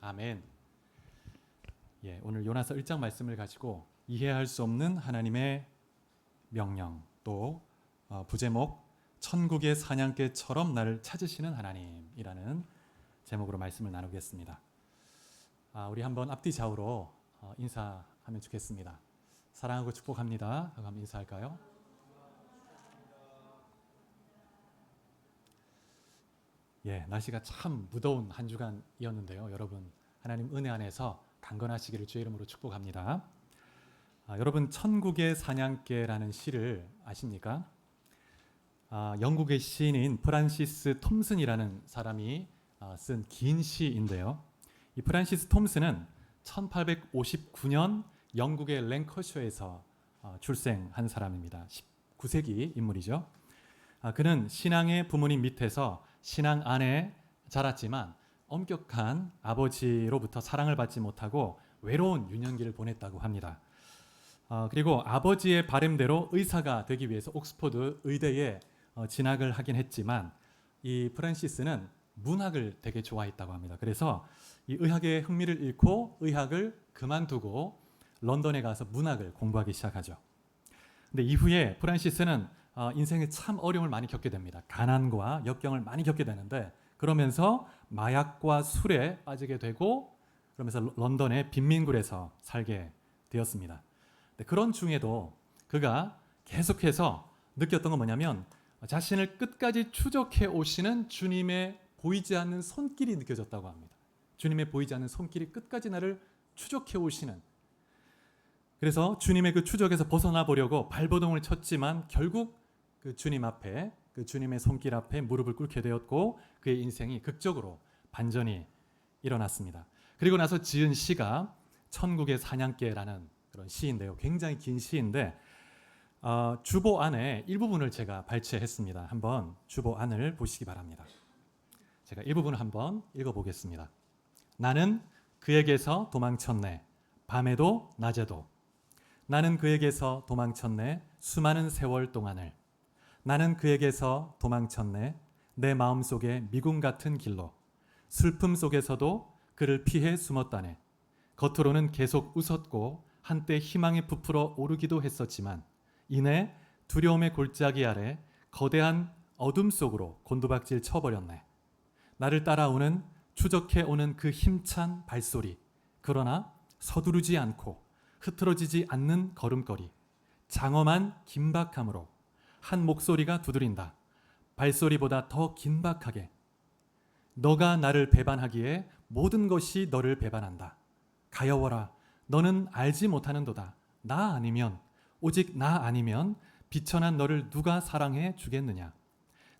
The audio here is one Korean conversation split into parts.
아멘. 오늘 요나서 1장 말씀을 가지고 이해할 수 없는 하나님의 명령, 또 부제목 천국의 사냥개처럼 나를 찾으시는 하나님이라는 제목으로 말씀을 나누겠습니다. 우리 한번 앞뒤 좌우로 인사하면 좋겠습니다. 사랑하고 축복합니다 하고 한번 인사할까요? 날씨가 참 무더운 한 주간이었는데요. 여러분 하나님 은혜 안에서 강건하시기를 주의 이름으로 축복합니다. 여러분 천국의 사냥개라는 시를 아십니까? 영국의 시인인 프란시스 톰슨이라는 사람이 쓴 긴 시인데요. 이 프란시스 톰슨은 1859년 영국의 랭커셔에서 출생한 사람입니다. 19세기 인물이죠. 그는 신앙의 부모님 밑에서 신앙 안에 자랐지만 엄격한 아버지로부터 사랑을 받지 못하고 외로운 유년기를 보냈다고 합니다. 그리고 아버지의 바람대로 의사가 되기 위해서 옥스퍼드 의대에 진학을 하긴 했지만 이 프란시스는 문학을 되게 좋아했다고 합니다. 그래서 이 의학에 흥미를 잃고 의학을 그만두고 런던에 가서 문학을 공부하기 시작하죠. 근데 이후에 프란시스는 인생에 참 어려움을 많이 겪게 됩니다. 가난과 역경을 많이 겪게 되는데 그러면서 마약과 술에 빠지게 되고 그러면서 런던의 빈민굴에서 살게 되었습니다. 그런 중에도 그가 계속해서 느꼈던 건 뭐냐면 자신을 끝까지 추적해 오시는 주님의 보이지 않는 손길이 느껴졌다고 합니다. 주님의 보이지 않는 손길이 끝까지 나를 추적해 오시는, 그래서 주님의 그 추적에서 벗어나 보려고 발버둥을 쳤지만 결국 그 주님 앞에, 그 주님의 손길 앞에 무릎을 꿇게 되었고 그의 인생이 극적으로 반전이 일어났습니다. 그리고 나서 지은 시가 천국의 사냥개라는 그런 시인데요. 굉장히 긴 시인데 주보 안에 일부분을 제가 발췌했습니다. 한번 주보 안을 보시기 바랍니다. 제가 일부분을 한번 읽어보겠습니다. 나는 그에게서 도망쳤네. 밤에도 낮에도. 나는 그에게서 도망쳤네. 수많은 세월 동안을. 나는 그에게서 도망쳤네. 내 마음속에 미궁 같은 길로. 슬픔 속에서도 그를 피해 숨었다네. 겉으로는 계속 웃었고 한때 희망에 부풀어 오르기도 했었지만 이내 두려움의 골짜기 아래 거대한 어둠 속으로 곤두박질 쳐버렸네. 나를 따라오는 추적해오는 그 힘찬 발소리, 그러나 서두르지 않고 흐트러지지 않는 걸음걸이, 장엄한 긴박함으로 한 목소리가 두드린다. 발소리보다 더 긴박하게. 너가 나를 배반하기에 모든 것이 너를 배반한다. 가여워라. 너는 알지 못하는도다. 나 아니면, 오직 나 아니면 비천한 너를 누가 사랑해 주겠느냐.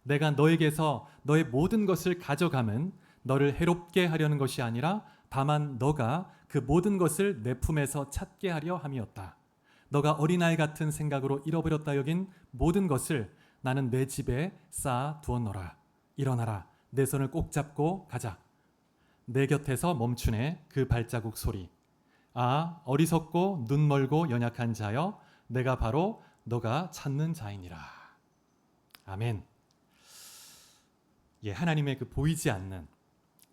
내가 너에게서 너의 모든 것을 가져감은 너를 해롭게 하려는 것이 아니라 다만 너가 그 모든 것을 내 품에서 찾게 하려 함이었다. 너가 어린아이 같은 생각으로 잃어버렸다 여긴 모든 것을 나는 내 집에 쌓아 두었노라. 일어나라. 내 손을 꼭 잡고 가자. 내 곁에서 멈추네 그 발자국 소리. 아, 어리석고 눈 멀고 연약한 자여, 내가 바로 너가 찾는 자이니라. 아멘. 하나님의 그 보이지 않는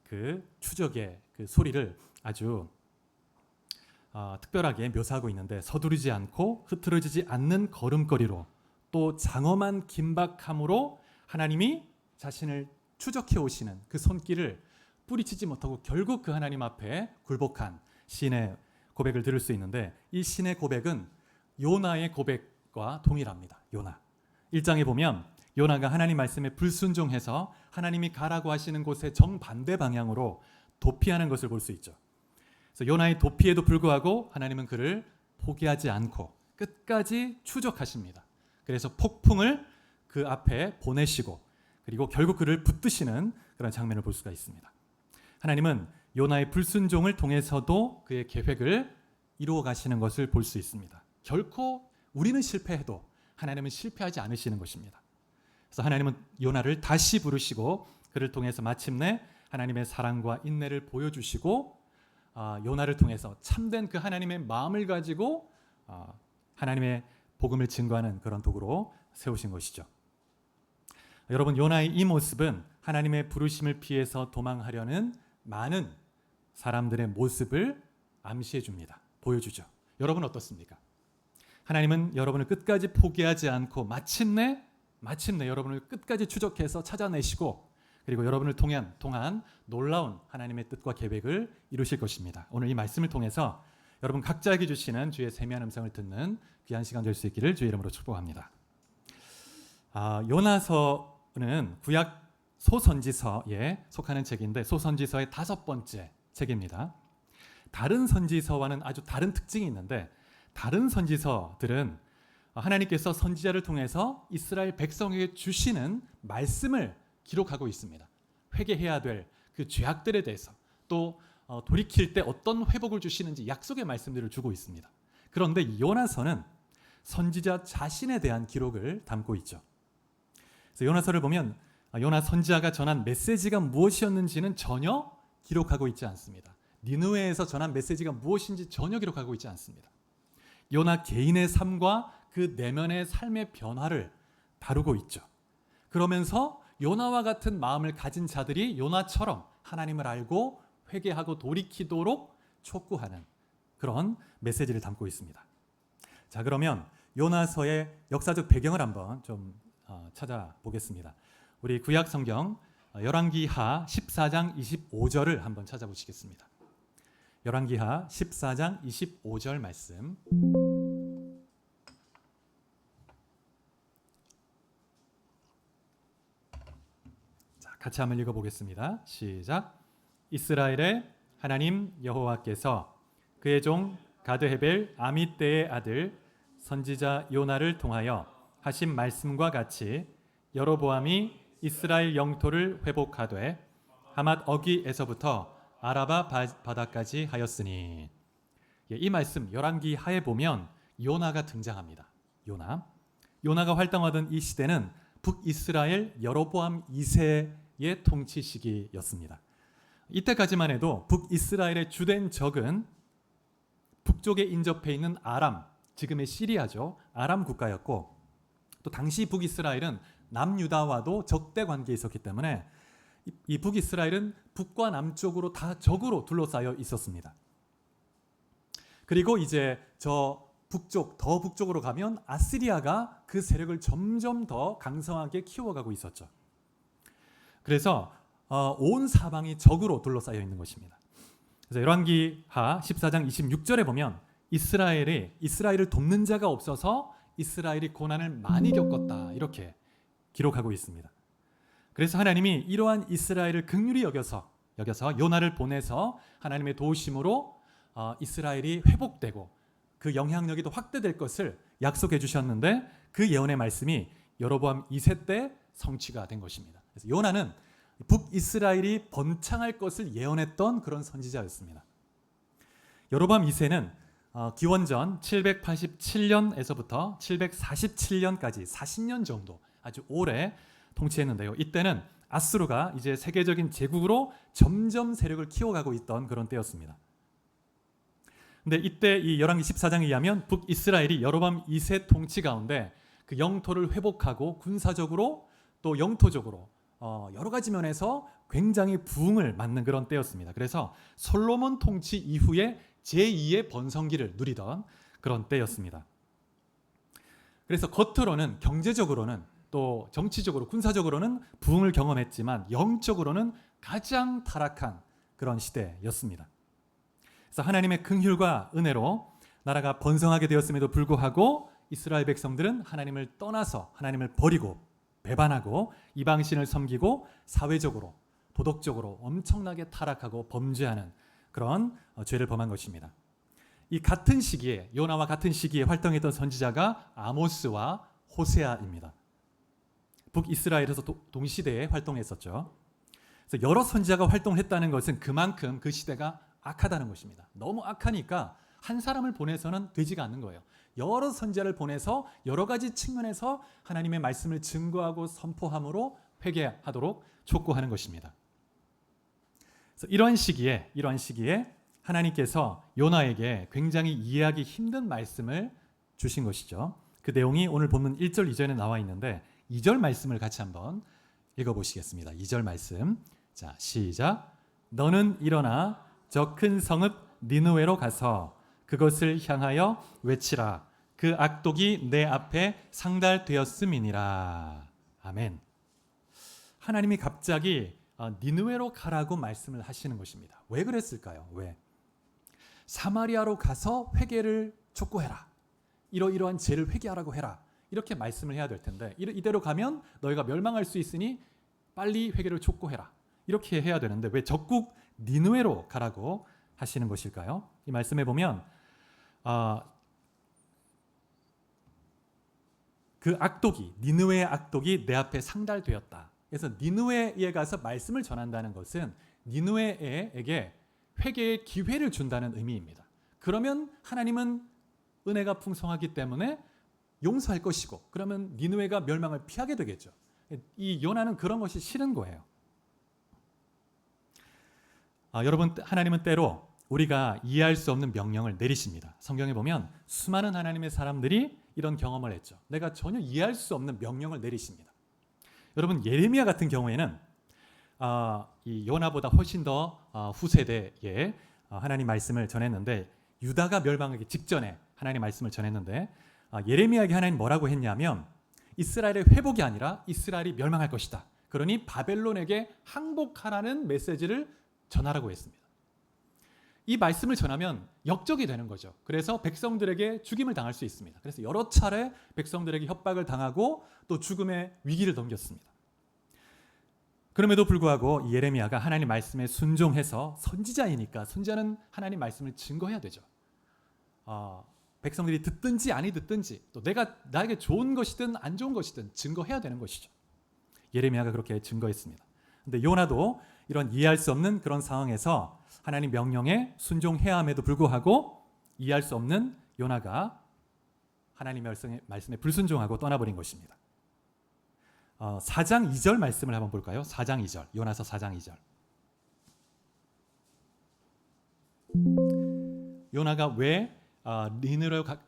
그 추적의 그 소리를 아주 특별하게 묘사하고 있는데, 서두르지 않고 흐트러지지 않는 걸음걸이로 또 장엄한 긴박함으로 하나님이 자신을 추적해 오시는 그 손길을 뿌리치지 못하고 결국 그 하나님 앞에 굴복한 시인의 고백을 들을 수 있는데, 이 시인의 고백은 요나의 고백과 동일합니다. 요나 1장에 보면 요나가 하나님 말씀에 불순종해서 하나님이 가라고 하시는 곳에 정반대 방향으로 도피하는 것을 볼 수 있죠. 그래서 요나의 도피에도 불구하고 하나님은 그를 포기하지 않고 끝까지 추적하십니다. 그래서 폭풍을 그 앞에 보내시고 그리고 결국 그를 붙드시는 그런 장면을 볼 수가 있습니다. 하나님은 요나의 불순종을 통해서도 그의 계획을 이루어 가시는 것을 볼 수 있습니다. 결코 우리는 실패해도 하나님은 실패하지 않으시는 것입니다. 그래서 하나님은 요나를 다시 부르시고 그를 통해서 마침내 하나님의 사랑과 인내를 보여주시고 요나를 통해서 참된 그 하나님의 마음을 가지고 하나님의 복음을 증거하는 그런 도구로 세우신 것이죠. 여러분, 요나의 이 모습은 하나님의 부르심을 피해서 도망하려는 많은 사람들의 모습을 암시해 줍니다. 보여주죠. 여러분 어떻습니까? 하나님은 여러분을 끝까지 포기하지 않고 마침내 여러분을 끝까지 추적해서 찾아내시고 그리고 여러분을 통한 놀라운 하나님의 뜻과 계획을 이루실 것입니다. 오늘 이 말씀을 통해서 여러분 각자에게 주시는 주의 세미한 음성을 듣는 귀한 시간 될 수 있기를 주의 이름으로 축복합니다. 요나서는 구약 소선지서에 속하는 책인데 소선지서의 5번째 책입니다. 다른 선지서와는 아주 다른 특징이 있는데 다른 선지서들은 하나님께서 선지자를 통해서 이스라엘 백성에게 주시는 말씀을 기록하고 있습니다. 회개해야 될 그 죄악들에 대해서 또 돌이킬 때 어떤 회복을 주시는지 약속의 말씀들을 주고 있습니다. 그런데 요나서는 선지자 자신에 대한 기록을 담고 있죠. 그래서 요나서를 보면 요나 선지자가 전한 메시지가 무엇이었는지는 전혀 기록하고 있지 않습니다. 니느웨에서 전한 메시지가 무엇인지 전혀 기록하고 있지 않습니다. 요나 개인의 삶과 그 내면의 삶의 변화를 다루고 있죠. 그러면서 요나와 같은 마음을 가진 자들이 요나처럼 하나님을 알고 회개하고 돌이키도록 촉구하는 그런 메시지를 담고 있습니다. 자, 그러면 요나서의 역사적 배경을 한번 좀 찾아보겠습니다. 우리 구약 성경 열왕기하 14장 25절을 한번 찾아보시겠습니다. 열왕기하 14장 25절 말씀. 자, 같이 한번 읽어보겠습니다. 시작. 이스라엘의 하나님 여호와께서 그의 종 가드헤벨 아미떼의 아들 선지자 요나를 통하여 하신 말씀과 같이 여로보암이 이스라엘 영토를 회복하되 하맛 어기에서부터 아라바 바다까지 하였으니. 이 말씀 열왕기하에 보면 요나가 등장합니다. 요나가 활동하던 이 시대는 북이스라엘 여로보암 2세의 통치 시기였습니다. 이때까지만 해도 북이스라엘의 주된 적은 북쪽에 인접해 있는 아람, 지금의 시리아죠. 아람 국가였고 또 당시 북이스라엘은 남유다와도 적대 관계에 있었기 때문에 이 북이스라엘은 북과 남쪽으로 다 적으로 둘러싸여 있었습니다. 그리고 이제 저 북쪽, 더 북쪽으로 가면 아시리아가 그 세력을 점점 더 강성하게 키워가고 있었죠. 그래서 온 사방이 적으로 둘러싸여 있는 것입니다. 그래서 열왕기하 14장 26절에 보면 이스라엘을 돕는 자가 없어서 이스라엘이 고난을 많이 겪었다 이렇게 기록하고 있습니다. 그래서 하나님이 이러한 이스라엘을 긍휼히 여겨서 요나를 보내서 하나님의 도우심으로 이스라엘이 회복되고 그 영향력이 더 확대될 것을 약속해 주셨는데 그 예언의 말씀이 여로보암 2세 때 성취가 된 것입니다. 그래서 요나는 북이스라엘이 번창할 것을 예언했던 그런 선지자였습니다. 여로보암 2세는 기원전 787년에서부터 747년까지 40년 정도 아주 오래 통치했는데요. 이때는 아수르가 이제 세계적인 제국으로 점점 세력을 키워가고 있던 그런 때였습니다. 근데 이때 이 열왕기 14장에 의하면 북이스라엘이 여로보암 2세 통치 가운데 그 영토를 회복하고 군사적으로 또 영토적으로 여러 가지 면에서 굉장히 부흥을 맞는 그런 때였습니다. 그래서 솔로몬 통치 이후에 제2의 번성기를 누리던 그런 때였습니다. 그래서 겉으로는 경제적으로는 또 정치적으로 군사적으로는 부흥을 경험했지만 영적으로는 가장 타락한 그런 시대였습니다. 그래서 하나님의 긍휼과 은혜로 나라가 번성하게 되었음에도 불구하고 이스라엘 백성들은 하나님을 떠나서 하나님을 버리고 배반하고 이방신을 섬기고 사회적으로 도덕적으로 엄청나게 타락하고 범죄하는 그런 죄를 범한 것입니다. 이 같은 시기에 요나와 같은 시기에 활동했던 선지자가 아모스와 호세아입니다. 북이스라엘에서 동시대에 활동했었죠. 그래서 여러 선지자가 활동했다는 것은 그만큼 그 시대가 악하다는 것입니다. 너무 악하니까 한 사람을 보내서는 되지가 않는 거예요. 여러 선지자를 보내서 여러 가지 측면에서 하나님의 말씀을 증거하고 선포함으로 회개하도록 촉구하는 것입니다. 그래서 이러한 시기에 하나님께서 요나에게 굉장히 이해하기 힘든 말씀을 주신 것이죠. 그 내용이 오늘 본문 1절 2절에 나와 있는데 2절 말씀을 같이 한번 읽어보시겠습니다. 2절 말씀. 자, 시작. 너는 일어나 저 큰 성읍 니느웨로 가서 그것을 향하여 외치라. 그 악독이 내 앞에 상달되었음이니라. 아멘. 하나님이 갑자기 니느웨로 가라고 말씀을 하시는 것입니다. 왜 그랬을까요? 왜? 사마리아로 가서 회개를 촉구해라. 이러이러한 죄를 회개하라고 해라. 이렇게 말씀을 해야 될 텐데 이대로 가면 너희가 멸망할 수 있으니 빨리 회개를 촉구해라. 이렇게 해야 되는데 왜 적국 니느웨로 가라고 하시는 것일까요? 이 말씀에 보면 그 악독이, 니느웨의 악독이 내 앞에 상달되었다. 그래서 니느웨에 가서 말씀을 전한다는 것은 니느웨에게 회개의 기회를 준다는 의미입니다. 그러면 하나님은 은혜가 풍성하기 때문에 용서할 것이고 그러면 니느웨가 멸망을 피하게 되겠죠. 이 요나는 그런 것이 싫은 거예요. 여러분, 하나님은 때로 우리가 이해할 수 없는 명령을 내리십니다. 성경에 보면 수많은 하나님의 사람들이 이런 경험을 했죠. 내가 전혀 이해할 수 없는 명령을 내리십니다. 여러분, 예레미야 같은 경우에는 이 요나보다 훨씬 더 후세대에 하나님 말씀을 전했는데 유다가 멸망하기 직전에 하나님 말씀을 전했는데 예레미야에게 하나님 뭐라고 했냐면 이스라엘의 회복이 아니라 이스라엘이 멸망할 것이다. 그러니 바벨론에게 항복하라는 메시지를 전하라고 했습니다. 이 말씀을 전하면 역적이 되는 거죠. 그래서 백성들에게 죽임을 당할 수 있습니다. 그래서 여러 차례 백성들에게 협박을 당하고 또 죽음의 위기를 넘겼습니다. 그럼에도 불구하고 예레미야가 하나님 말씀에 순종해서 선지자이니까 선지자는 하나님 말씀을 증거해야 되죠. 백성들이 듣든지 아니 듣든지 또 나에게 좋은 것이든 안 좋은 것이든 증거해야 되는 것이죠. 예레미야가 그렇게 증거했습니다. 근데 요나도 이런 이해할 수 없는 그런 상황에서 하나님 명령에 순종해야 함에도 불구하고 이해할 수 없는 요나가 하나님 말씀에 불순종하고 떠나버린 것입니다. 4장 2절 말씀을 한번 볼까요? 4장 2절, 요나서 4장 2절. 요나가 왜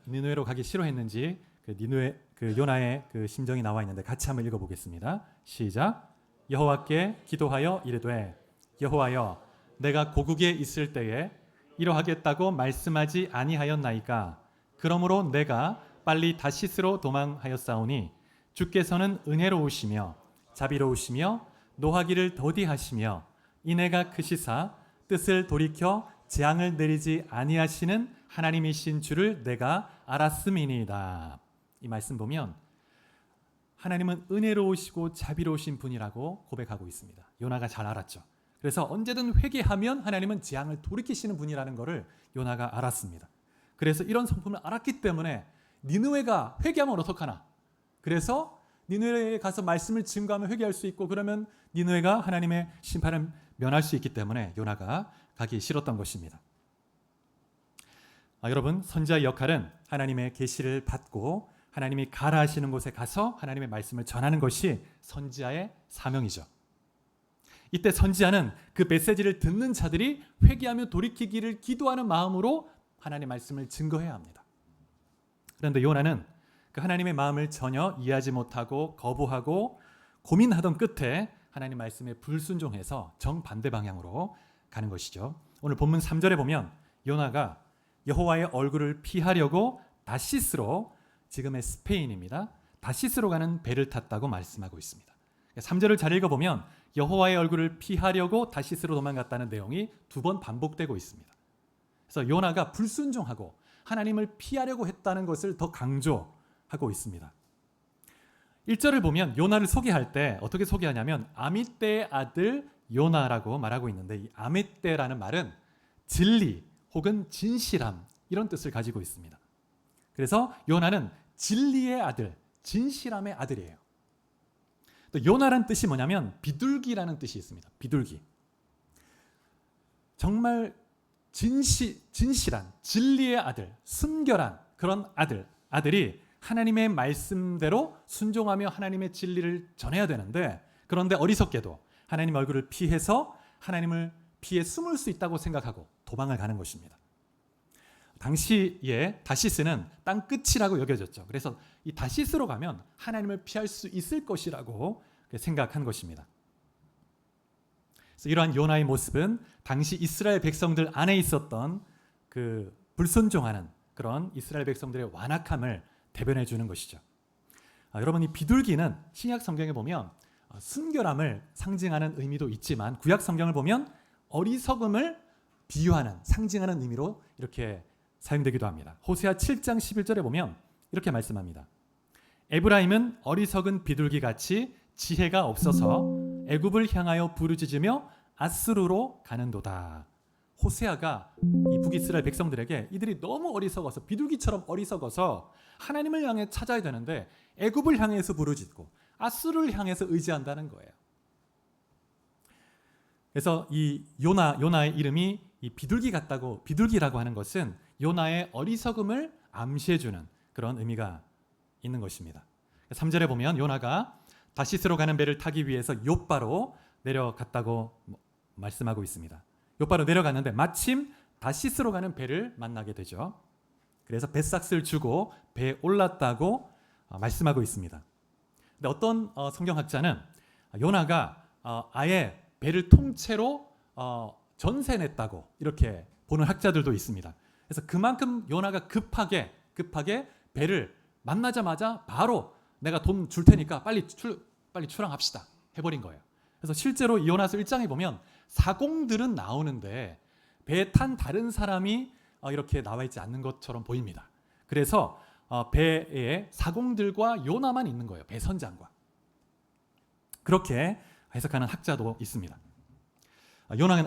니느웨로 가기 싫어했는지 그 요나의 그 심정이 나와 있는데 같이 한번 읽어보겠습니다. 시작. 여호와께 기도하여 이르되 여호와여 내가 고국에 있을 때에 이러하겠다고 말씀하지 아니하였나이까. 그러므로 내가 빨리 다시스로 도망하였사오니 주께서는 은혜로우시며 자비로우시며 노하기를 더디하시며 인애가 크시사 뜻을 돌이켜 재앙을 내리지 아니하시는 하나님이신 줄을 내가 알았음이니이다. 이 말씀 보면 하나님은 은혜로우시고 자비로우신 분이라고 고백하고 있습니다. 요나가 잘 알았죠. 그래서 언제든 회개하면 하나님은 재앙을 돌이키시는 분이라는 것을 요나가 알았습니다. 그래서 이런 성품을 알았기 때문에 니느웨가 회개하면 어떡하나. 그래서 니느웨에 가서 말씀을 증거하면 회개할 수 있고 그러면 니느웨가 하나님의 심판을 면할 수 있기 때문에 요나가 가기 싫었던 것입니다. 여러분, 선지자의 역할은 하나님의 계시를 받고 하나님이 가라 하시는 곳에 가서 하나님의 말씀을 전하는 것이 선지자의 사명이죠. 이때 선지자는 그 메시지를 듣는 자들이 회개하며 돌이키기를 기도하는 마음으로 하나님의 말씀을 증거해야 합니다. 그런데 요나는 그 하나님의 마음을 전혀 이해하지 못하고 거부하고 고민하던 끝에 하나님 말씀에 불순종해서 정반대 방향으로 가는 것이죠. 오늘 본문 3절에 보면 요나가 여호와의 얼굴을 피하려고 다시스로, 지금의 스페인입니다, 다시스로 가는 배를 탔다고 말씀하고 있습니다. 3절을 잘 읽어보면 여호와의 얼굴을 피하려고 다시스로 도망갔다는 내용이 2번 반복되고 있습니다. 그래서 요나가 불순종하고 하나님을 피하려고 했다는 것을 더 강조하고 있습니다. 1절을 보면 요나를 소개할 때 어떻게 소개하냐면 아미떼의 아들 요나라고 말하고 있는데 이 아미떼라는 말은 진리 혹은 진실함 이런 뜻을 가지고 있습니다. 그래서 요나는 진리의 아들, 진실함의 아들이에요. 또 요나란 뜻이 뭐냐면 비둘기라는 뜻이 있습니다. 비둘기. 정말 진실한 진리의 아들, 순결한 그런 아들이 하나님의 말씀대로 순종하며 하나님의 진리를 전해야 되는데 그런데 어리석게도 하나님 얼굴을 피해서 하나님을 피해 숨을 수 있다고 생각하고 도망을 가는 것입니다. 당시에 다시스는 땅 끝이라고 여겨졌죠. 그래서 이 다시스로 가면 하나님을 피할 수 있을 것이라고 생각한 것입니다. 그래서 이러한 요나의 모습은 당시 이스라엘 백성들 안에 있었던 그 불순종하는 그런 이스라엘 백성들의 완악함을 대변해 주는 것이죠. 여러분, 이 비둘기는 신약 성경에 보면 순결함을 상징하는 의미도 있지만 구약 성경을 보면 어리석음을 비유하는 상징하는 의미로 이렇게 사용되기도 합니다. 호세아 7장 11절에 보면 이렇게 말씀합니다. 에브라임은 어리석은 비둘기같이 지혜가 없어서 애굽을 향하여 부르짖으며 아스루로 가는도다. 호세아가 이 북이스라엘 백성들에게 이들이 너무 어리석어서 비둘기처럼 어리석어서 하나님을 향해 찾아야 되는데 애굽을 향해서 부르짖고 아스루를 향해서 의지한다는 거예요. 그래서 이 요나의 이름이 이 비둘기 같다고, 비둘기라고 하는 것은 요나의 어리석음을 암시해주는 그런 의미가 있는 것입니다. 3절에 보면 요나가 다시스로 가는 배를 타기 위해서 욥바로 내려갔다고 말씀하고 있습니다. 욥바로 내려갔는데 마침 다시스로 가는 배를 만나게 되죠. 그래서 뱃삭스를 주고 배에 올랐다고 말씀하고 있습니다. 근데 어떤 성경학자는 요나가 아예 배를 통째로 전세냈다고 이렇게 보는 학자들도 있습니다. 그래서 그만큼 요나가 급하게 배를 만나자마자 바로 내가 돈 줄 테니까 빨리 출항합시다 해버린 거예요. 그래서 실제로 요나서 1장에 보면 사공들은 나오는데 배에 탄 다른 사람이 이렇게 나와 있지 않는 것처럼 보입니다. 그래서 배에 사공들과 요나만 있는 거예요. 배 선장과. 그렇게 해석하는 학자도 있습니다.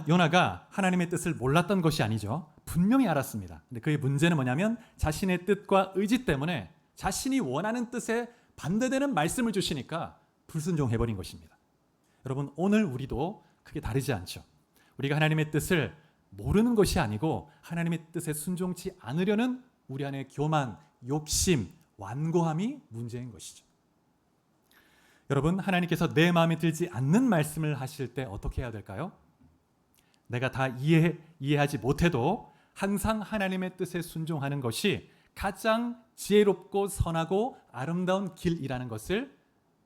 요나가 하나님의 뜻을 몰랐던 것이 아니죠. 분명히 알았습니다. 근데 그의 문제는 뭐냐면 자신의 뜻과 의지 때문에 자신이 원하는 뜻에 반대되는 말씀을 주시니까 불순종해버린 것입니다. 여러분, 오늘 우리도 크게 다르지 않죠. 우리가 하나님의 뜻을 모르는 것이 아니고 하나님의 뜻에 순종치 않으려는 우리 안의 교만, 욕심, 완고함이 문제인 것이죠. 여러분, 하나님께서 내 마음에 들지 않는 말씀을 하실 때 어떻게 해야 될까요? 내가 다 이해하지 못해도 항상 하나님의 뜻에 순종하는 것이 가장 지혜롭고 선하고 아름다운 길이라는 것을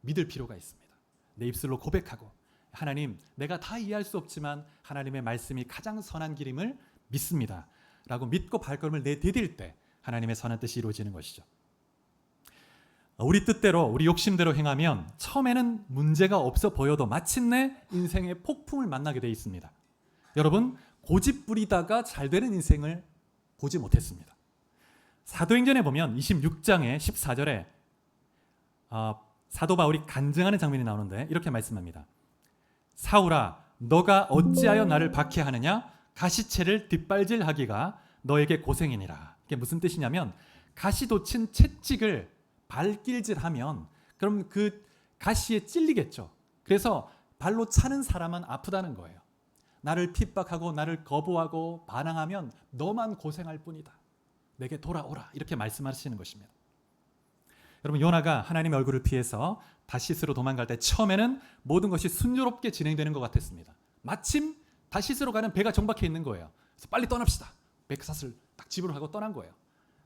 믿을 필요가 있습니다. 내 입술로 고백하고 하나님, 내가 다 이해할 수 없지만 하나님의 말씀이 가장 선한 길임을 믿습니다 라고 믿고 발걸음을 내디딜 때 하나님의 선한 뜻이 이루어지는 것이죠. 우리 뜻대로, 우리 욕심대로 행하면 처음에는 문제가 없어 보여도 마침내 인생의 폭풍을 만나게 돼 있습니다. 여러분, 고집 부리다가 잘 되는 인생을 보지 못했습니다. 사도행전에 보면 26장의 14절에 사도 바울이 간증하는 장면이 나오는데 이렇게 말씀합니다. 사울아, 너가 어찌하여 나를 박해하느냐? 가시채를 뒷발질하기가 너에게 고생이니라. 이게 무슨 뜻이냐면 가시 돋친 채찍을 발길질하면 그럼 그 가시에 찔리겠죠. 그래서 발로 차는 사람은 아프다는 거예요. 나를 핍박하고 나를 거부하고 반항하면 너만 고생할 뿐이다. 내게 돌아오라. 이렇게 말씀하시는 것입니다. 여러분, 요나가 하나님의 얼굴을 피해서 다시스로 도망갈 때 처음에는 모든 것이 순조롭게 진행되는 것 같았습니다. 마침 다시스로 가는 배가 정박해 있는 거예요. 그래서 빨리 떠납시다. 백삭스를 딱 집으로 하고 떠난 거예요.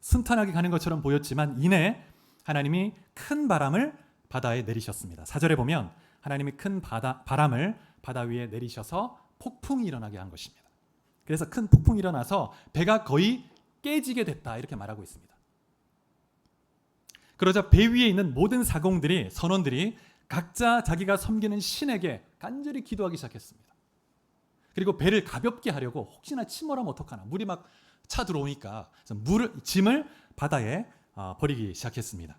순탄하게 가는 것처럼 보였지만 이내 하나님이 큰 바람을 바다에 내리셨습니다. 4절에 보면 하나님이 큰 바람을 바다 위에 내리셔서 폭풍이 일어나게 한 것입니다. 그래서 큰 폭풍이 일어나서 배가 거의 깨지게 됐다 이렇게 말하고 있습니다. 그러자 배 위에 있는 모든 사공들이, 선원들이 각자 자기가 섬기는 신에게 간절히 기도하기 시작했습니다. 그리고 배를 가볍게 하려고 혹시나 침몰하면 어떡하나, 물이 막 차 들어오니까 짐을 바다에 버리기 시작했습니다.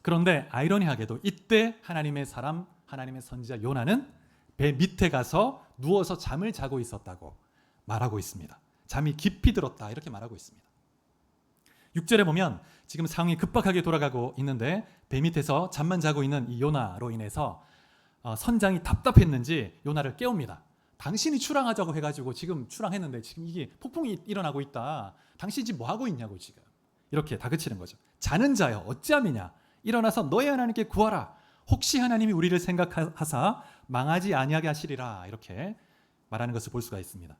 그런데 아이러니하게도 이때 하나님의 사람, 하나님의 선지자 요나는 배 밑에 가서 누워서 잠을 자고 있었다고 말하고 있습니다. 잠이 깊이 들었다 이렇게 말하고 있습니다. 6절에 보면 지금 상황이 급박하게 돌아가고 있는데 배 밑에서 잠만 자고 있는 이 요나로 인해서 선장이 답답했는지 요나를 깨웁니다. 당신이 출항하자고 해가지고 지금 출항했는데 지금 이게 폭풍이 일어나고 있다. 당신이 지금 뭐하고 있냐고 지금. 이렇게 다그치는 거죠. 자는 자여 어찌함이냐. 일어나서 너의 하나님께 구하라. 혹시 하나님이 우리를 생각하사 망하지 아니하게 하시리라. 이렇게 말하는 것을 볼 수가 있습니다.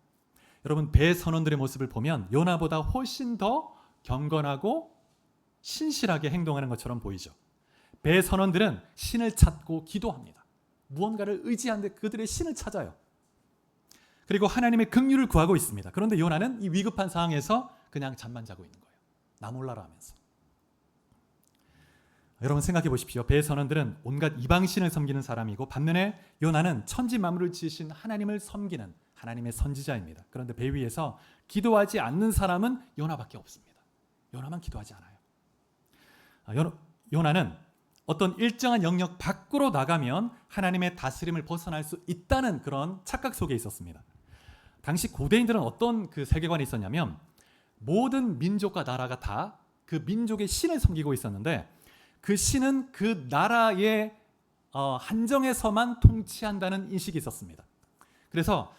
여러분, 배 선원들의 모습을 보면 요나보다 훨씬 더 경건하고 신실하게 행동하는 것처럼 보이죠. 배 선원들은 신을 찾고 기도합니다. 무언가를 의지하는데 그들의 신을 찾아요. 그리고 하나님의 긍휼을 구하고 있습니다. 그런데 요나는 이 위급한 상황에서 그냥 잠만 자고 있는 거예요. 나 몰라라 하면서. 여러분 생각해 보십시오. 배의 선원들은 온갖 이방신을 섬기는 사람이고 반면에 요나는 천지 만물을 지으신 하나님을 섬기는 하나님의 선지자입니다. 그런데 배 위에서 기도하지 않는 사람은 요나밖에 없습니다. 요나만 기도하지 않아요. 요나는 어떤 일정한 영역 밖으로 나가면 하나님의 다스림을 벗어날 수 있다는 그런 착각 속에 있었습니다. 당시 고대인들은 어떤 그 세계관이 있었냐면 모든 민족과 나라가 다 그 민족의 신을 섬기고 있었는데 그 신은 그 나라의 한정에서만 통치한다는 인식이 있었습니다. 그래서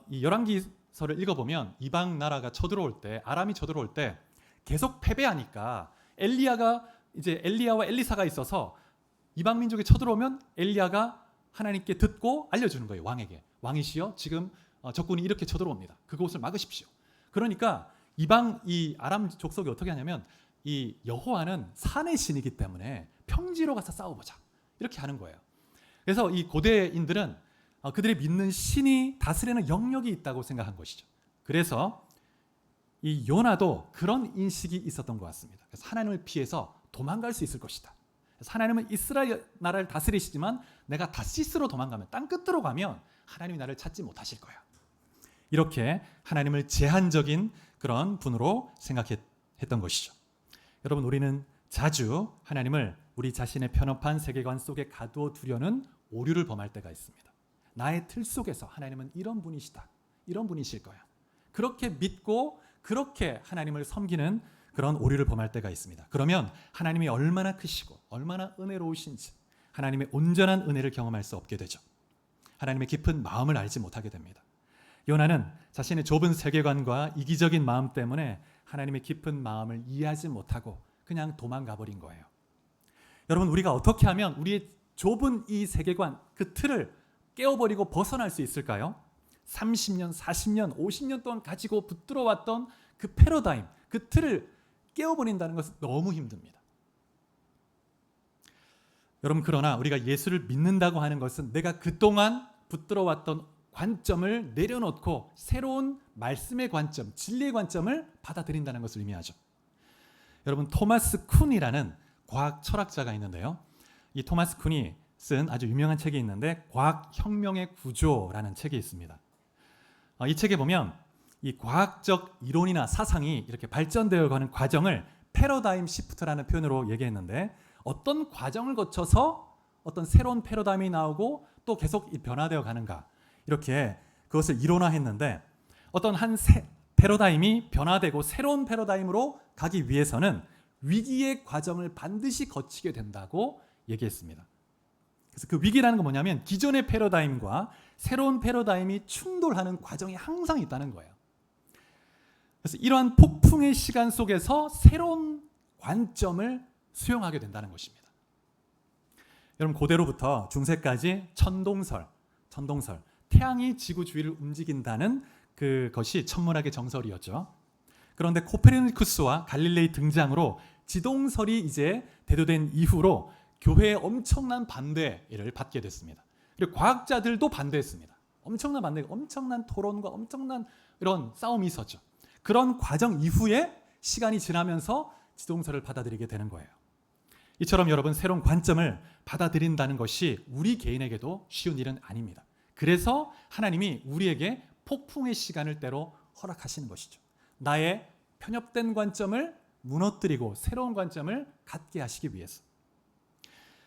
이 열왕기서를 읽어보면 이방 나라가 쳐들어올 때, 아람이 쳐들어올 때 계속 패배하니까 엘리야와 엘리사가 있어서 이방 민족이 쳐들어오면 엘리야가 하나님께 듣고 알려주는 거예요. 왕에게. 왕이시여 지금 적군이 이렇게 쳐들어옵니다. 그곳을 막으십시오. 그러니까 이 아람 족속이 어떻게 하냐면 이 여호와는 산의 신이기 때문에 평지로 가서 싸워보자 이렇게 하는 거예요. 그래서 이 고대인들은 그들이 믿는 신이 다스리는 영역이 있다고 생각한 것이죠. 그래서 이 요나도 그런 인식이 있었던 것 같습니다. 그래서 하나님을 피해서 도망갈 수 있을 것이다. 그래서 하나님은 이스라엘 나라를 다스리시지만 내가 다시스로 도망가면 땅 끝으로 가면 하나님이 나를 찾지 못하실 거야. 이렇게 하나님을 제한적인 그런 분으로 생각했던 것이죠. 여러분 우리는 자주 하나님을 우리 자신의 편협한 세계관 속에 가두어 두려는 오류를 범할 때가 있습니다. 나의 틀 속에서 하나님은 이런 분이시다. 이런 분이실 거야. 그렇게 믿고 그렇게 하나님을 섬기는 그런 오류를 범할 때가 있습니다. 그러면 하나님이 얼마나 크시고 얼마나 은혜로우신지 하나님의 온전한 은혜를 경험할 수 없게 되죠. 하나님의 깊은 마음을 알지 못하게 됩니다. 요나는 자신의 좁은 세계관과 이기적인 마음 때문에 하나님의 깊은 마음을 이해하지 못하고 그냥 도망가 버린 거예요. 여러분 우리가 어떻게 하면 우리의 좁은 이 세계관 그 틀을 깨워버리고 벗어날 수 있을까요? 30년, 40년, 50년 동안 가지고 붙들어왔던 그 패러다임, 그 틀을 깨워버린다는 것은 너무 힘듭니다. 여러분 그러나 우리가 예수를 믿는다고 하는 것은 내가 그동안 붙들어왔던 관점을 내려놓고 새로운 말씀의 관점, 진리의 관점을 받아들인다는 것을 의미하죠. 여러분 토마스 쿤이라는 과학 철학자가 있는데요. 이 토마스 쿤이 쓴 아주 유명한 책이 있는데 과학혁명의 구조라는 책이 있습니다. 이 책에 보면 이 과학적 이론이나 사상이 이렇게 발전되어 가는 과정을 패러다임 시프트라는 표현으로 얘기했는데 어떤 과정을 거쳐서 어떤 새로운 패러다임이 나오고 또 계속 변화되어 가는가 이렇게 그것을 이론화했는데 어떤 한 패러다임이 변화되고 새로운 패러다임으로 가기 위해서는 위기의 과정을 반드시 거치게 된다고 얘기했습니다. 그래서 그 위기라는 건 뭐냐면 기존의 패러다임과 새로운 패러다임이 충돌하는 과정이 항상 있다는 거예요. 그래서 이러한 폭풍의 시간 속에서 새로운 관점을 수용하게 된다는 것입니다. 여러분 고대로부터 중세까지 천동설, 태양이 지구 주위를 움직인다는 그것이 천문학의 정설이었죠. 그런데 코페르니쿠스와 갈릴레이 등장으로 지동설이 이제 대두된 이후로 교회의 엄청난 반대를 받게 됐습니다. 그리고 과학자들도 반대했습니다. 엄청난 토론과 엄청난 이런 싸움이 있었죠. 그런 과정 이후에 시간이 지나면서 지동설을 받아들이게 되는 거예요. 이처럼 여러분 새로운 관점을 받아들인다는 것이 우리 개인에게도 쉬운 일은 아닙니다. 그래서 하나님이 우리에게 폭풍의 시간을 때로 허락하시는 것이죠. 나의 편협된 관점을 무너뜨리고 새로운 관점을 갖게 하시기 위해서.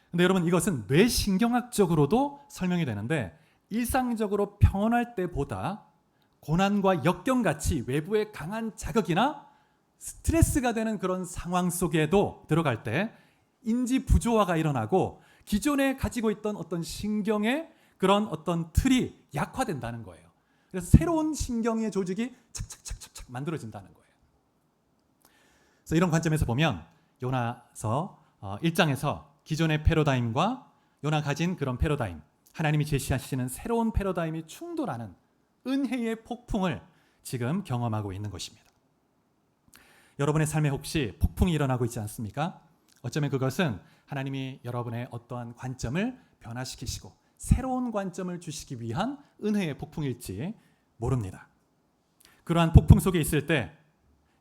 근데 여러분 이것은 뇌신경학적으로도 설명이 되는데 일상적으로 평온할 때보다 고난과 역경같이 외부의 강한 자극이나 스트레스가 되는 그런 상황 속에도 들어갈 때 인지 부조화가 일어나고 기존에 가지고 있던 어떤 신경의 그런 어떤 틀이 약화된다는 거예요. 그래서 새로운 신경의 조직이 착착착착 만들어진다는 거예요. 그래서 이런 관점에서 보면 요나서 1장에서 기존의 패러다임과 요나 가진 그런 패러다임, 하나님이 제시하시는 새로운 패러다임이 충돌하는 은혜의 폭풍을 지금 경험하고 있는 것입니다. 여러분의 삶에 혹시 폭풍이 일어나고 있지 않습니까? 어쩌면 그것은 하나님이 여러분의 어떠한 관점을 변화시키시고 새로운 관점을 주시기 위한 은혜의 폭풍일지 모릅니다. 그러한 폭풍 속에 있을 때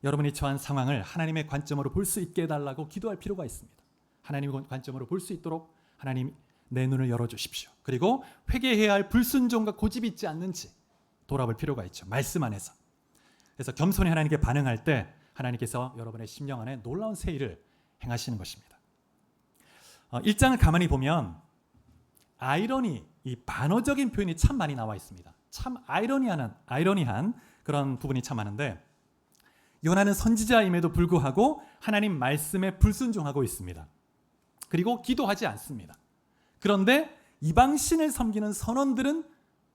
여러분이 처한 상황을 하나님의 관점으로 볼 수 있게 해달라고 기도할 필요가 있습니다. 하나님의 관점으로 볼 수 있도록 하나님 내 눈을 열어주십시오. 그리고 회개해야 할 불순종과 고집이 있지 않는지 돌아볼 필요가 있죠. 말씀 안에서. 그래서 겸손히 하나님께 반응할 때 하나님께서 여러분의 심령 안에 놀라운 새 일을 행하시는 것입니다. 1장을 가만히 보면 아이러니, 이 반어적인 표현이 참 많이 나와 있습니다. 참 아이러니한 그런 부분이 참 많은데 요나는 선지자임에도 불구하고 하나님 말씀에 불순종하고 있습니다. 그리고 기도하지 않습니다. 그런데 이방 신을 섬기는 선원들은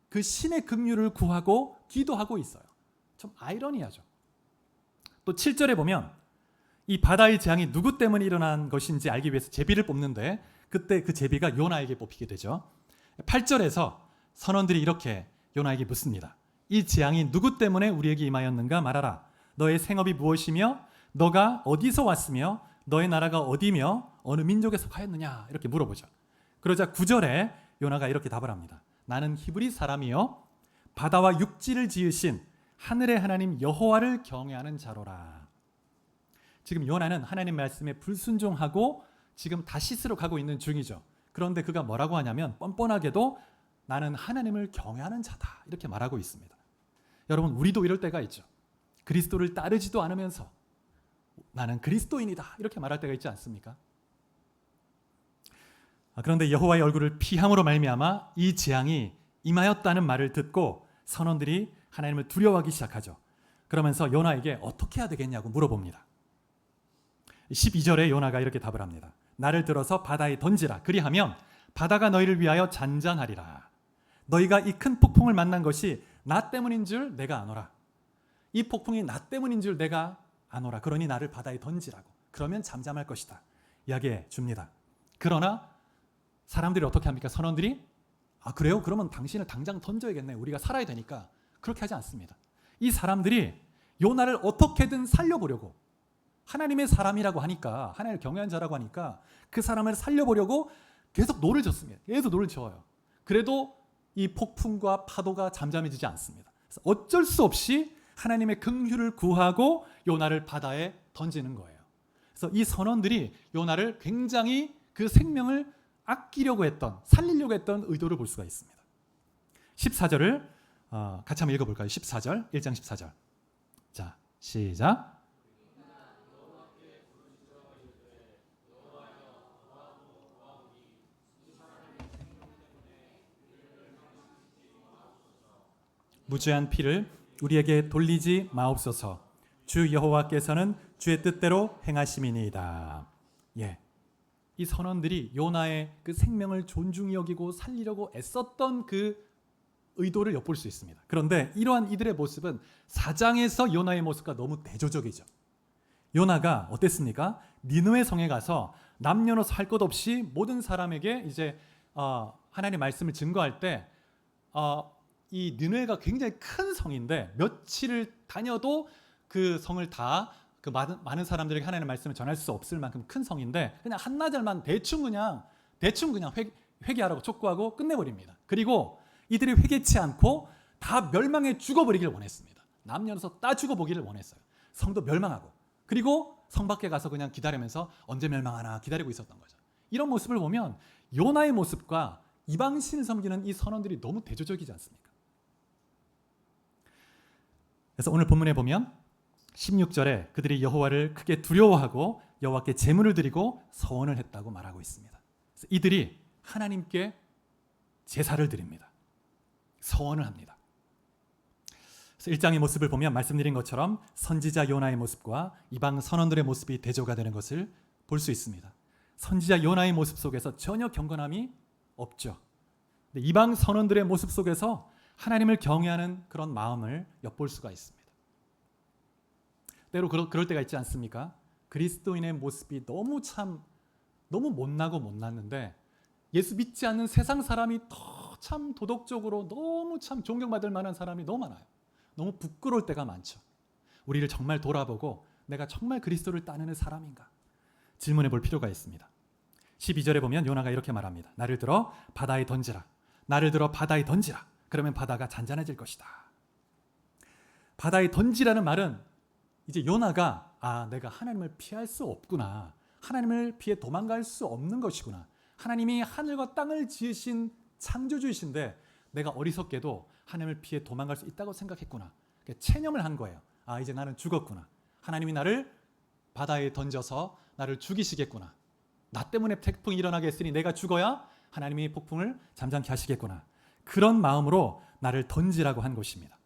그 신의 긍휼을 구하고 기도하고 있어요. 좀 아이러니하죠. 또 7절에 보면 이 바다의 재앙이 누구 때문에 일어난 것인지 알기 위해서 제비를 뽑는데 그때 그 제비가 요나에게 뽑히게 되죠. 8절에서 선원들이 이렇게 요나에게 묻습니다. 이 재앙이 누구 때문에 우리에게 임하였는가 말하라. 너의 생업이 무엇이며 너가 어디서 왔으며 너의 나라가 어디며 어느 민족에 속하였느냐 이렇게 물어보죠. 그러자 9절에 요나가 이렇게 답을 합니다. 나는 히브리 사람이요 바다와 육지를 지으신 하늘의 하나님 여호와를 경외하는 자로라. 지금 요나는 하나님 말씀에 불순종하고 지금 다시스로 가고 있는 중이죠. 그런데 그가 뭐라고 하냐면 뻔뻔하게도 나는 하나님을 경외하는 자다 이렇게 말하고 있습니다. 여러분 우리도 이럴 때가 있죠. 그리스도를 따르지도 않으면서 나는 그리스도인이다 이렇게 말할 때가 있지 않습니까? 그런데 여호와의 얼굴을 피함으로 말미암아 이 재앙이 임하였다는 말을 듣고 선원들이 하나님을 두려워하기 시작하죠. 그러면서 요나에게 어떻게 해야 되겠냐고 물어봅니다. 12절에 요나가 이렇게 답을 합니다. 나를 들어서 바다에 던지라. 그리하면 바다가 너희를 위하여 잔잔하리라. 너희가 이 큰 폭풍을 만난 것이 나 때문인 줄 내가 아노라. 이 폭풍이 나 때문인 줄 내가 아노라. 그러니 나를 바다에 던지라고. 그러면 잠잠할 것이다. 이야기해 줍니다. 그러나 사람들이 어떻게 합니까? 선원들이 그래요? 그러면 당신을 당장 던져야겠네. 우리가 살아야 되니까. 그렇게 하지 않습니다. 이 사람들이 요나를 어떻게든 살려보려고 하나님의 사람이라고 하니까 하나님을 경외한 자라고 하니까 그 사람을 살려보려고 계속 노를 젓습니다. 계속 노를 저어요. 그래도 이 폭풍과 파도가 잠잠해지지 않습니다. 그래서 어쩔 수 없이 하나님의 긍휼을 구하고 요나를 바다에 던지는 거예요. 그래서 이 선원들이 요나를 굉장히 그 생명을 아끼려고 했던, 살리려고 했던 의도를 볼 수가 있습니다. 14절을 같이 한번 읽어볼까요? 14절, 1장 14절. 자, 시작. 무죄한 피를 우리에게 돌리지 마옵소서. 주 여호와께서는 주의 뜻대로 행하심이니이다. 예, 이 선원들이 요나의 그 생명을 존중히 여기고 살리려고 애썼던 그 의도를 엿볼 수 있습니다. 그런데 이러한 이들의 모습은 4장에서 요나의 모습과 너무 대조적이죠. 요나가 어땠습니까? 니느웨 성에 가서 남녀노소 할 것 없이 모든 사람에게 이제 하나님의 말씀을 증거할 때 이 니느웨가 굉장히 큰 성인데 며칠을 다녀도 그 성을 다 그 많은 사람들에게 하나님의 말씀을 전할 수 없을 만큼 큰 성인데 그냥 한나절만 대충 그냥 회개하라고 촉구하고 끝내버립니다. 그리고 이들이 회개치 않고 다 멸망해 죽어버리기를 원했습니다. 남녀노소 다 죽어보기를 원했어요. 성도 멸망하고 그리고 성 밖에 가서 그냥 기다리면서 언제 멸망하나 기다리고 있었던 거죠. 이런 모습을 보면 요나의 모습과 이방신을 섬기는 이 선원들이 너무 대조적이지 않습니까? 그래서 오늘 본문에 보면 16절에 그들이 여호와를 크게 두려워하고 여호와께 제물을 드리고 서원을 했다고 말하고 있습니다. 그래서 이들이 하나님께 제사를 드립니다. 서원을 합니다. 그래서 1장의 모습을 보면 말씀드린 것처럼 선지자 요나의 모습과 이방 선원들의 모습이 대조가 되는 것을 볼 수 있습니다. 선지자 요나의 모습 속에서 전혀 경건함이 없죠. 근데 이방 선원들의 모습 속에서 하나님을 경외하는 그런 마음을 엿볼 수가 있습니다. 때로 그럴 때가 있지 않습니까? 그리스도인의 모습이 너무 못나고 못났는데 예수 믿지 않는 세상 사람이 더 참 도덕적으로 너무 참 존경받을 만한 사람이 너무 많아요. 너무 부끄러울 때가 많죠. 우리를 정말 돌아보고 내가 정말 그리스도를 따르는 사람인가 질문해 볼 필요가 있습니다. 12절에 보면 요나가 이렇게 말합니다. 나를 들어 바다에 던지라. 나를 들어 바다에 던지라. 그러면 바다가 잔잔해질 것이다. 바다에 던지라는 말은 이제 요나가 내가 하나님을 피할 수 없구나. 하나님을 피해 도망갈 수 없는 것이구나. 하나님이 하늘과 땅을 지으신 창조주이신데 내가 어리석게도 하나님을 피해 도망갈 수 있다고 생각했구나. 체념을 한 거예요. 이제 나는 죽었구나. 하나님이 나를 바다에 던져서 나를 죽이시겠구나. 나 때문에 태풍이 일어나게 했으니 내가 죽어야 하나님이 폭풍을 잠잠케 하시겠구나. 그런 마음으로 나를 던지라고 한 것입니다.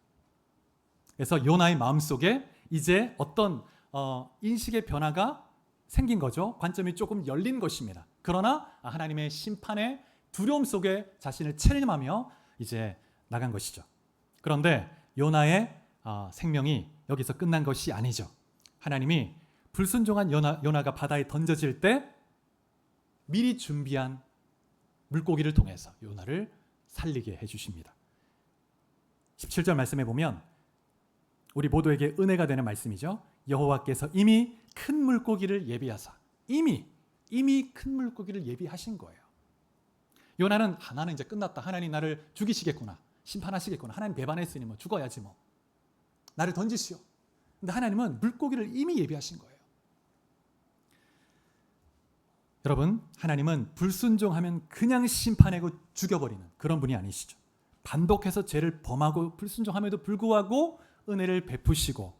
그래서 요나의 마음속에 이제 어떤 인식의 변화가 생긴 거죠. 관점이 조금 열린 것입니다. 그러나 하나님의 심판의 두려움 속에 자신을 체념하며 이제 나간 것이죠. 그런데 요나의 생명이 여기서 끝난 것이 아니죠. 하나님이 불순종한 요나가 바다에 던져질 때 미리 준비한 물고기를 통해서 요나를 살리게 해주십니다. 17절 말씀에 보면 우리 모두에게 은혜가 되는 말씀이죠. 여호와께서 이미 큰 물고기를 예비하사 이미 큰 물고기를 예비하신 거예요. 요나는 나는 이제 끝났다. 하나님 나를 죽이시겠구나. 심판하시겠구나. 하나님 배반했으니 뭐 죽어야지 뭐. 나를 던지시오. 근데 하나님은 물고기를 이미 예비하신 거예요. 여러분, 하나님은 불순종하면 그냥 심판하고 죽여버리는 그런 분이 아니시죠. 반복해서 죄를 범하고 불순종함에도 불구하고 은혜를 베푸시고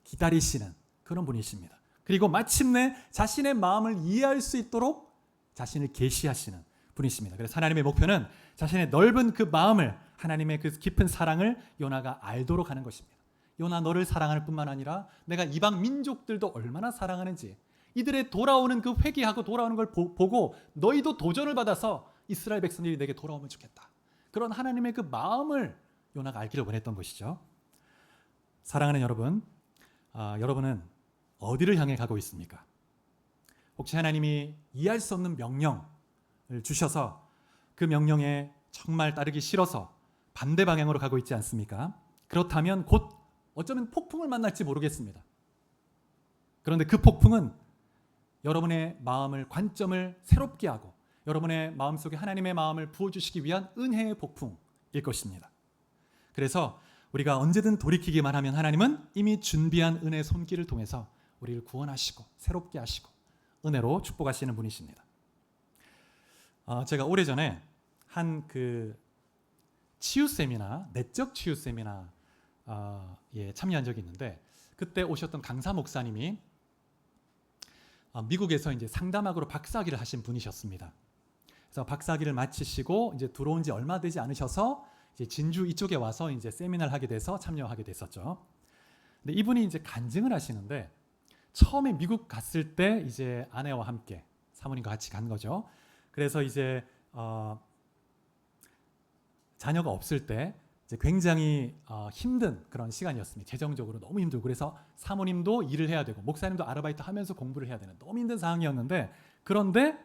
기다리시는 그런 분이십니다. 그리고 마침내 자신의 마음을 이해할 수 있도록 자신을 계시하시는 분이십니다. 그래서 하나님의 목표는 자신의 넓은 그 마음을, 하나님의 그 깊은 사랑을 요나가 알도록 하는 것입니다. 요나, 너를 사랑할 뿐만 아니라 내가 이방 민족들도 얼마나 사랑하는지, 이들의 돌아오는 그 회개하고 돌아오는 걸 보고 너희도 도전을 받아서 이스라엘 백성들이 내게 돌아오면 좋겠다. 그런 하나님의 그 마음을 요나가 알기를 원했던 것이죠. 사랑하는 여러분, 여러분은 어디를 향해 가고 있습니까? 혹시 하나님이 이해할 수 없는 명령을 주셔서 그 명령에 정말 따르기 싫어서 반대 방향으로 가고 있지 않습니까? 그렇다면 곧 어쩌면 폭풍을 만날지 모르겠습니다. 그런데 그 폭풍은 여러분의 마음을, 관점을 새롭게 하고 여러분의 마음속에 하나님의 마음을 부어주시기 위한 은혜의 폭풍일 것입니다. 그래서 우리가 언제든 돌이키기만 하면 하나님은 이미 준비한 은혜의 손길을 통해서 우리를 구원하시고 새롭게 하시고 은혜로 축복하시는 분이십니다. 제가 오래전에 한 그 치유 세미나, 내적 치유 세미나 참여한 적이 있는데, 그때 오셨던 강사 목사님이 미국에서 이제 상담학으로 박사학위를 하신 분이셨습니다. 그래서 박사학위를 마치시고 이제 들어온 지 얼마 되지 않으셔서 이제 진주 이쪽에 와서 이제 세미나를 하게 돼서 참여하게 됐었죠. 근데 이분이 이제 간증을 하시는데, 처음에 미국 갔을 때 이제 아내와 함께 사모님과 같이 간 거죠. 그래서 이제 자녀가 없을 때 이제 굉장히 힘든 그런 시간이었습니다. 재정적으로 너무 힘들고, 그래서 사모님도 일을 해야 되고 목사님도 아르바이트 하면서 공부를 해야 되는 너무 힘든 상황이었는데, 그런데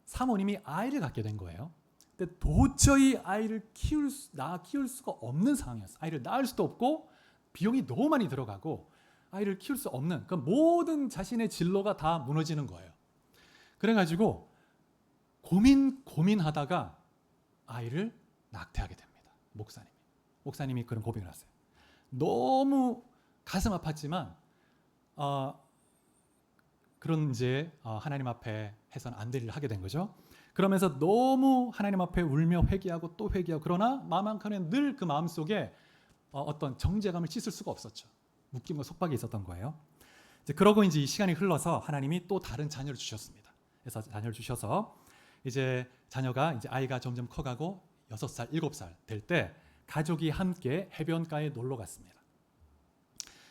사모님이 아이를 갖게 된 거예요. 근데 도저히 아이를 키울 수가 없는 상황이었어요. 아이를 낳을 수도 없고 비용이 너무 많이 들어가고 아이를 키울 수 없는, 그 모든 자신의 진로가 다 무너지는 거예요. 그래가지고 고민하다가 아이를 낙태하게 됩니다. 목사님이 그런 고백을 하세요. 너무 가슴 아팠지만 그런 이제 하나님 앞에 해서는 안 될 일을 하게 된 거죠. 그러면서 너무 하나님 앞에 울며 회개하고 또 회개하고, 그러나 마음 한켠에 늘 그 마음속에 어떤 정죄감을 씻을 수가 없었죠. 묶임과 속박이 있었던 거예요. 이제 그러고 이제 이 시간이 흘러서 하나님이 또 다른 자녀를 주셨습니다. 그래서 자녀를 주셔서 이제 자녀가 이제 아이가 점점 커가고 6살, 7살 될 때 가족이 함께 해변가에 놀러 갔습니다.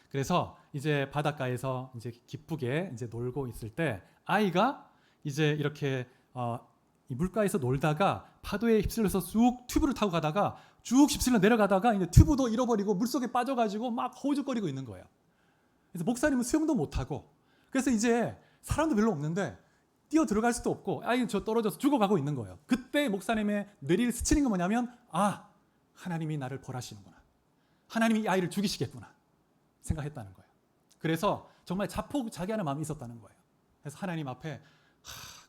그래서 이제 바닷가에서 이제 기쁘게 이제 놀고 있을 때 아이가 이제 이렇게 이 물가에서 놀다가 파도에 휩쓸려서 쑥 튜브를 타고 가다가 쭉 휩쓸려 내려가다가 이제 튜브도 잃어버리고 물속에 빠져가지고 막 허우적거리고 있는 거예요. 그래서 목사님은 수영도 못하고, 그래서 이제 사람도 별로 없는데 뛰어 들어갈 수도 없고 아이 저 떨어져서 죽어가고 있는 거예요. 그때 목사님의 뇌리를 스치는 건 뭐냐면, 하나님이 나를 벌하시는구나, 하나님이 이 아이를 죽이시겠구나 생각했다는 거예요. 그래서 정말 자포자기하는 마음이 있었다는 거예요. 그래서 하나님 앞에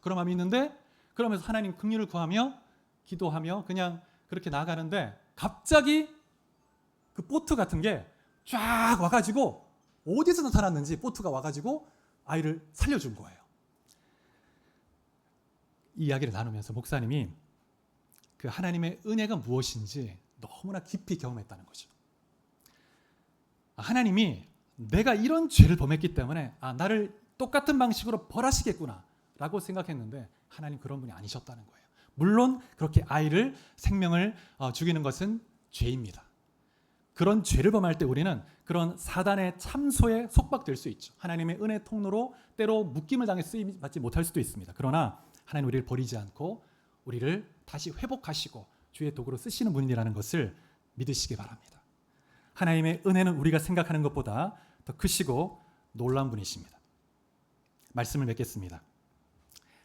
그런 마음이 있는데, 그러면서 하나님 긍휼을 구하며 기도하며 그냥 그렇게 나아가는데 갑자기 그 보트 같은 게 쫙 와가지고 어디서 나타났는지 보트가 와가지고 아이를 살려준 거예요. 이 이야기를 나누면서 목사님이 그 하나님의 은혜가 무엇인지 너무나 깊이 경험했다는 거죠. 하나님이 내가 이런 죄를 범했기 때문에 나를 똑같은 방식으로 벌하시겠구나 라고 생각했는데 하나님 그런 분이 아니셨다는 거예요. 물론 그렇게 아이를 생명을 죽이는 것은 죄입니다. 그런 죄를 범할 때 우리는 그런 사단의 참소에 속박될 수 있죠. 하나님의 은혜 통로로 때로 묶임을 당해 쓰임받지 못할 수도 있습니다. 그러나 하나님 우리를 버리지 않고 우리를 다시 회복하시고 주의 도구로 쓰시는 분이라는 것을 믿으시기 바랍니다. 하나님의 은혜는 우리가 생각하는 것보다 더 크시고 놀라운 분이십니다. 말씀을 맺겠습니다.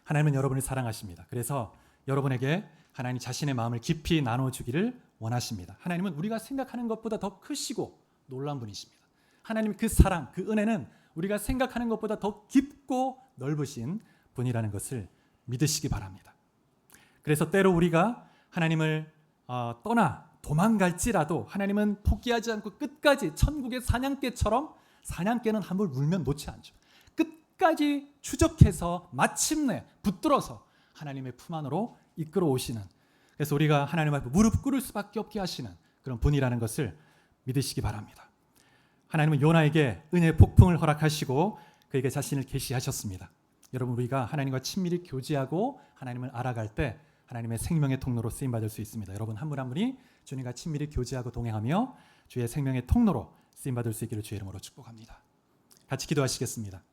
하나님은 여러분을 사랑하십니다. 그래서 여러분에게 하나님 자신의 마음을 깊이 나눠주기를 원하십니다. 하나님은 우리가 생각하는 것보다 더 크시고 놀라운 분이십니다. 하나님의 그 사랑, 그 은혜는 우리가 생각하는 것보다 더 깊고 넓으신 분이라는 것을 믿으시기 바랍니다. 그래서 때로 우리가 하나님을 떠나 도망갈지라도 하나님은 포기하지 않고 끝까지 천국의 사냥개처럼 사냥개는 한 번 물면 놓지 않죠. 끝까지 추적해서 마침내 붙들어서 하나님의 품 안으로 이끌어 오시는, 그래서 우리가 하나님 앞에 무릎 꿇을 수밖에 없게 하시는 그런 분이라는 것을 믿으시기 바랍니다. 하나님은 요나에게 은혜의 폭풍을 허락하시고 그에게 자신을 계시하셨습니다. 여러분 우리가 하나님과 친밀히 교제하고 하나님을 알아갈 때 하나님의 생명의 통로로 쓰임받을 수 있습니다. 여러분 한 분 한 분이 주님과 친밀히 교제하고 동행하며 주의 생명의 통로로 쓰임받을 수 있기를 주의 이름으로 축복합니다. 같이 기도하시겠습니다.